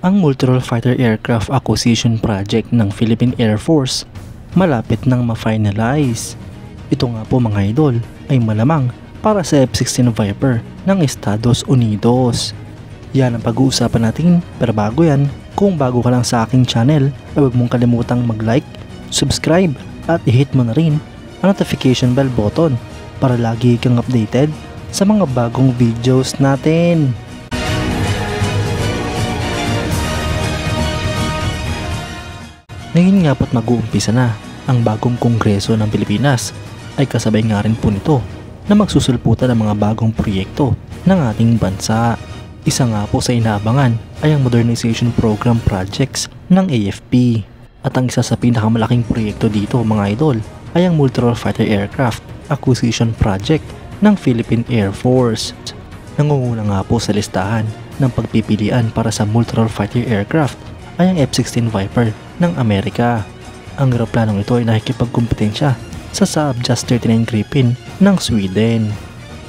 Ang Multirole Fighter Aircraft Acquisition Project ng Philippine Air Force malapit nang ma-finalize. Ito nga po mga idol ay malamang para sa F-16 Viper ng Estados Unidos. Yan ang pag-uusapan natin, pero bago yan, kung bago ka lang sa aking channel ay huwag mong kalimutang mag-like, subscribe at i-hit mo na rin ang notification bell button para lagi kang updated sa mga bagong videos natin. Ngayon nga po't mag-uumpisa na ang bagong Kongreso ng Pilipinas ay kasabay nga rin po nito na magsusulputan ng mga bagong proyekto ng ating bansa. Isa nga po sa inaabangan ay ang Modernization Program Projects ng AFP. At ang isa sa pinakamalaking proyekto dito mga idol ay ang Multirole Fighter Aircraft Acquisition Project ng Philippine Air Force. Nangunguna nga po sa listahan ng pagpipilian para sa Multirole Fighter Aircraft ay ang F-16 Viper ng Amerika. Ang eroplanong ito ay nakikipagkumpetensya sa Saab JAS 39 Gripen ng Sweden.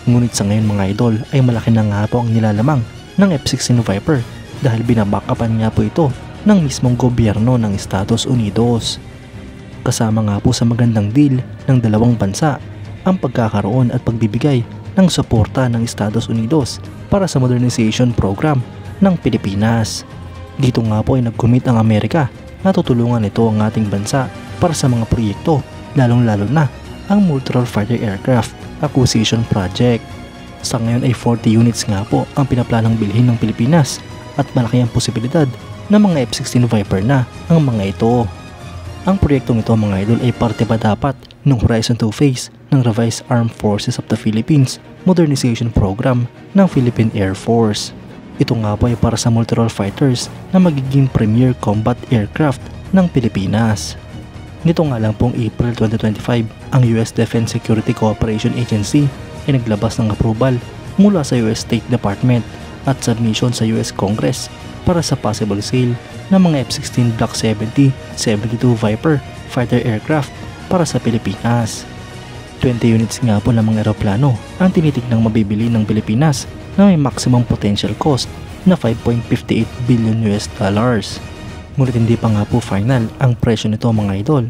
Ngunit sa ngayon mga idol ay malaki na nga po ang nilalamang ng F-16 Viper dahil binabackupan nga po ito ng mismong gobyerno ng Estados Unidos. Kasama nga po sa magandang deal ng dalawang bansa ang pagkakaroon at pagbibigay ng suporta ng Estados Unidos para sa modernization program ng Pilipinas. Dito nga po ay nag-commit ang Amerika na tutulungan ito ang ating bansa para sa mga proyekto, lalong-lalo na ang Multirole Fighter Aircraft Acquisition Project. Sa ngayon ay 40 units nga po ang pinaplanong bilhin ng Pilipinas at malaki ang posibilidad na mga F-16 Viper na ang mga ito. Ang proyektong ito mga idol ay parte pa dapat ng Horizon 2 phase ng Revised Armed Forces of the Philippines Modernization Program ng Philippine Air Force. Ito nga po ay para sa Multirole Fighters na magiging premier combat aircraft ng Pilipinas. Nito nga lang pong April 2025, ang US Defense Security Cooperation Agency ay naglabas ng approval mula sa US State Department at submission sa US Congress para sa possible sale ng mga F-16 Block 70, 72 Viper fighter aircraft para sa Pilipinas. 20 units nga po ng mga eroplano ang tinitignang mabibili ng Pilipinas na may maximum potential cost na 5.58 billion US dollars. Ngunit hindi pa nga po final ang presyo nito mga idol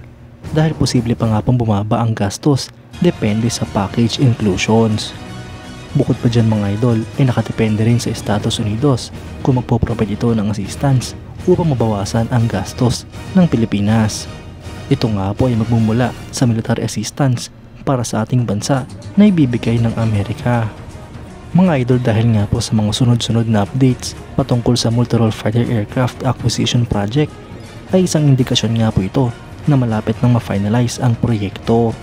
dahil posible pa nga pong bumaba ang gastos depende sa package inclusions. Bukod pa dyan mga idol ay nakadepende rin sa Estados Unidos kung magpo-provide ito ng assistance upang mabawasan ang gastos ng Pilipinas. Ito nga po ay magmumula sa military assistance para sa ating bansa na ibibigay ng Amerika. Mga idol dahil nga po sa mga sunod-sunod na updates patungkol sa Multirole Fighter Aircraft Acquisition Project ay isang indikasyon nga po ito na malapit nang ma-finalize ang proyekto.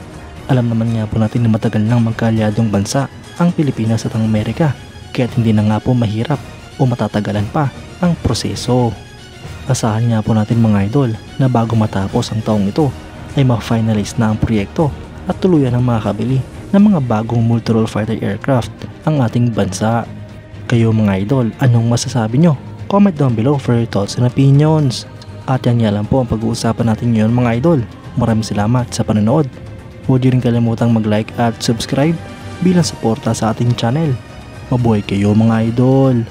Alam naman nga po natin na matagal nang magkaalyadong bansa ang Pilipinas at ang Amerika kaya't hindi na nga po mahirap o matatagalan pa ang proseso. Asahan nga po natin mga idol na bago matapos ang taong ito ay ma-finalize na ang proyekto at tuluyan ang makakabili ng mga bagong Multirole Fighter Aircraft ang ating bansa. Kayo mga idol, anong masasabi nyo? Comment down below for your thoughts and opinions. At yan nga lang po ang pag-uusapan natin ngayon mga idol. Maraming salamat sa panonood. Huwag nyo rin kalimutang mag-like at subscribe bilang suporta sa ating channel. Mabuhay kayo mga idol!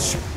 Shh.